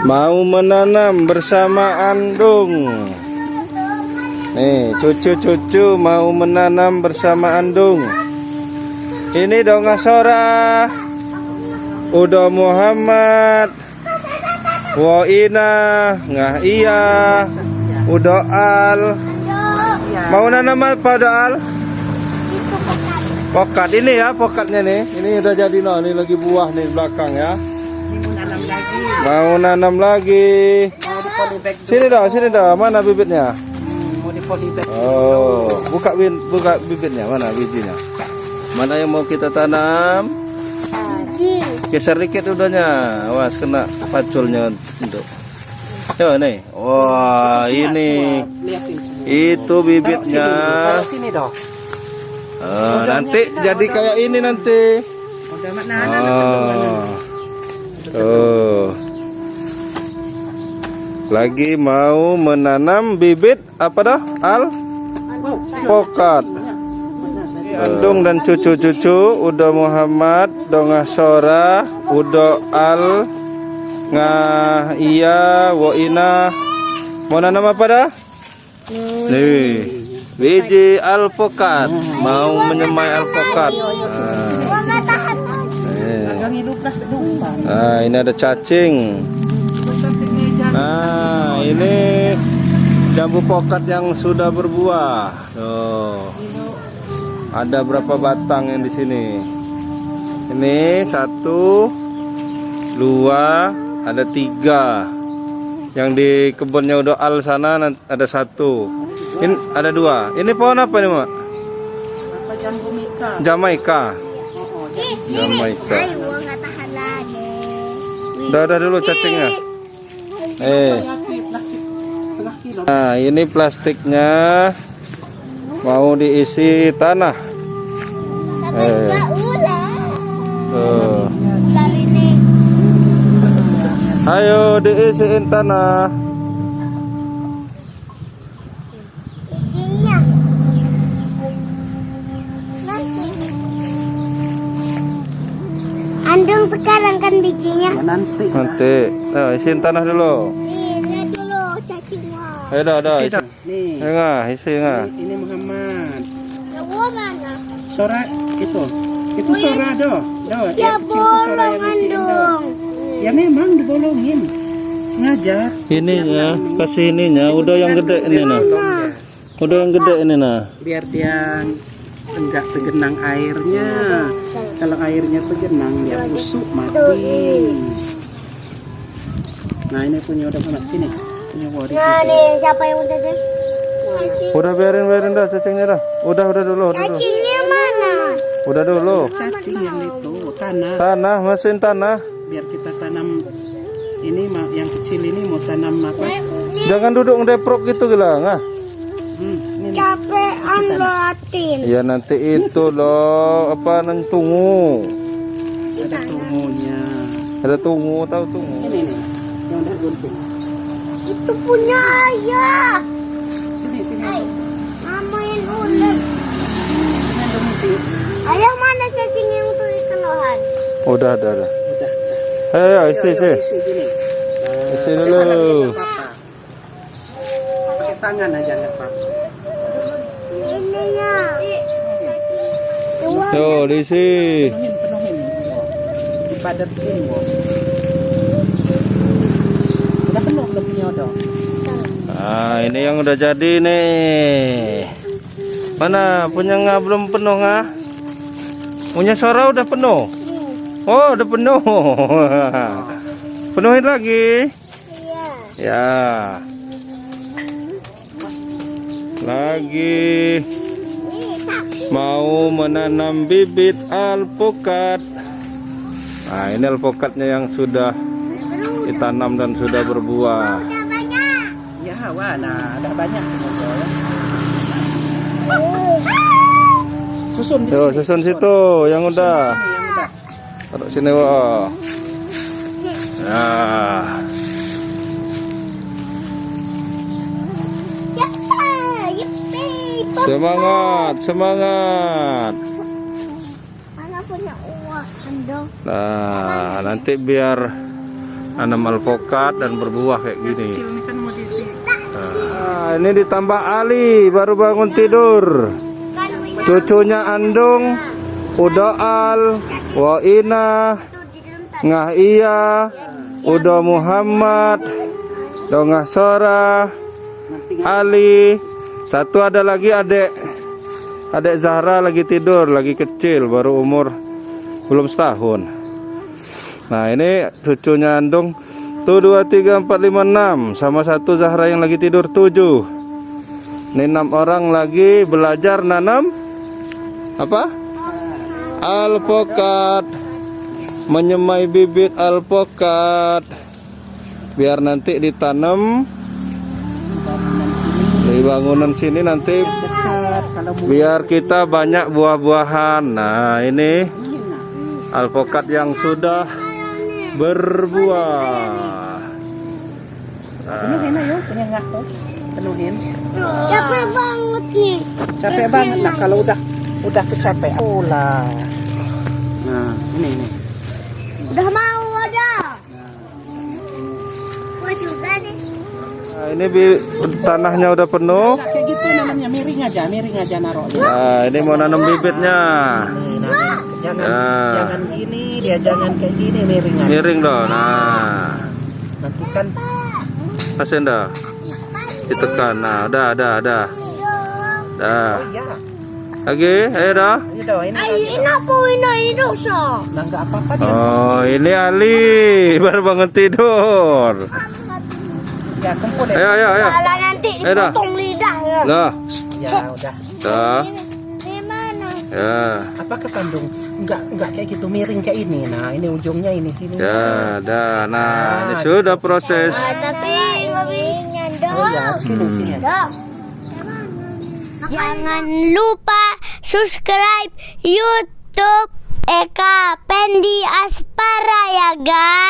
Mau menanam bersama Andung. Nih, cucu-cucu mau menanam bersama Andung. Ini Donga Sora, Udo Muhammad, Woina, Ngah Iya, Udo Al. Mau nanam apa Udo Al? Pokat ini ya, pokatnya nih. Ini udah jadi no, ini lagi buah nih belakang ya. Mau nanam lagi. Sini dah. Mana bibitnya? Mau di polybag. Oh, buka bibitnya. Mana bijinya? Mana yang mau kita tanam? Geser dikit udahnya. Awas kena paculnya untuk. Yo nih. Wah, ini. Itu bibitnya. Sini dong. Nanti jadi kayak ini nanti. Udah mana? Lagi mau menanam bibit apa dah? Alpokat. Andung dan cucu-cucu Udo Muhammad, Donga Sora, Udo Al, Ngah Iya, Woina. Mau nanam apa dah? Nih, biji alpokat. Mau menyemai alpokat. Nah, ini ada cacing. Nah, ini jambu pokat yang sudah berbuah. Tuh. Ada berapa batang yang di sini? Ini 1, 2, ada 3. Yang di kebunnya Udo Al sana ada 1. Ini ada 2. Ini pohon apa nih, Mak? Jamaika. Jamaika. Udah dulu cacingnya. Nah, ini plastiknya mau diisi tanah. Tuh. Ayo diisiin tanah. Andung sekarang kan bijinya. Nanti. Nah, isiin tanah dulu. Lihat dulu cacingnya. Ayo dah. Nih. Isi nggak? Ini Muhammad. Yang mana? Sora itu. Itu Sora doh. Ya kecil tuh Sora yang bolong isiin doh. Andung. Ya memang dibolongin. Sengaja. Ininya, kasih ininya. Udah yang gede ini nah. Udah yang gede ini nah. Biar dia enggak tergenang airnya. Kalau airnya tergenang dia busuk mati. Nah, ini punya udah Muhammad sini. Punya Wari. Nah nih siapa yang udah deh? Udah biarin dah cacingnya dah. Udah dulu. Cacingnya mana? Udah dulu. Cacing yang itu tanah. Tanah, masukin tanah. Biar kita tanam ini yang kecil ini mau tanam apa? Jangan duduk ngedeprok gitu gelang ah. Ini Capean loatin. Ya nanti itu loh apa tunggu. ada tunggunya. Ada tunggu, tahu tunggu. Ini nih yang udah gunting. Itu punya ayah. Sini. Mamain ulet. Ini ada musik. Ayah mana cacing yang tuh di kelohan? Udah. Udah. Ayo isi. Isi gini. Isi dulu. Pakai tangan aja nggak apa-apa. Ini ya. Yo, diisi. Penuhin. Dipadatin kok. Udah penuh belum punya odong? Nah, ini yang udah jadi nih. Mana punya nggak belum penuh nggak? Punya Sora udah penuh. Oh, udah penuh. Penuhin lagi. Iya. Ya. Lagi mau menanam bibit alpokat. Nah, ini alpokatnya yang sudah ditanam dan sudah berbuah. Udah banyak. Ya, wah, nah ada banyak. Susun di Tuh, sini. susun situ yang udah. Sini yang udah. Taruh sini, wah. Nah, Yippee. semangat. Mana punya uang Andung? Nah, nanti biar nanam alpokat dan berbuah kayak gini. Kecil ini kan mau diisi. Nah, ini ditambah Ali baru bangun tidur. Cucunya Andung, Udoal, Waina, Ngah Iya, Udo Muhammad, Dongah Sora, Ali. Satu ada lagi adik Zahra lagi tidur, lagi kecil, baru umur belum setahun. Nah ini cucunya Andung tuh 2, 3, 4, 5, 6 sama satu Zahra yang lagi tidur 7. Ini 6 orang lagi belajar nanam apa? Alpokat, menyemai bibit alpokat biar nanti ditanam di bangunan sini nanti biar kita banyak buah-buahan. Nah ini alpokat yang sudah berbuah. Penuhin na yun, punya nggak tuh? Penuhin. Capek banget nih. Capek banget nak kalau udah kecapean. Olah. Nah, ini. Udah mau ada. Gua juga nih. Nah, ini tanahnya udah penuh. Nggak kayak gitu namanya, miring aja naruh. Nah, ini mau nanam bibitnya. Jangan gini, dia jangan kayak gini, miring aja. Miring dong. Nah, Nanti kan kasih dah. Ditekan. Nah, udah. Dah. ya. Lagi, ayo dah. Ini dah, ini. Ay, ini dosa. Nah, nggak apa-apa dia. Oh, ini Ali baru bangun tidur. Ya, kumpul ya. Ayo. Kalau nanti dah. dipotong lidahnya. Dah. Ya, udah. Dah. Di mana? Ya. Apa ke Bandung? Nggak kayak gitu miring kayak ini. Nah, ini ujungnya ini sini. Ya, dah. Nah, ini sudah proses. Tapi lebihnya Oh ya, sini. Jangan lupa subscribe YouTube Eka Pendi Aspara ya guys.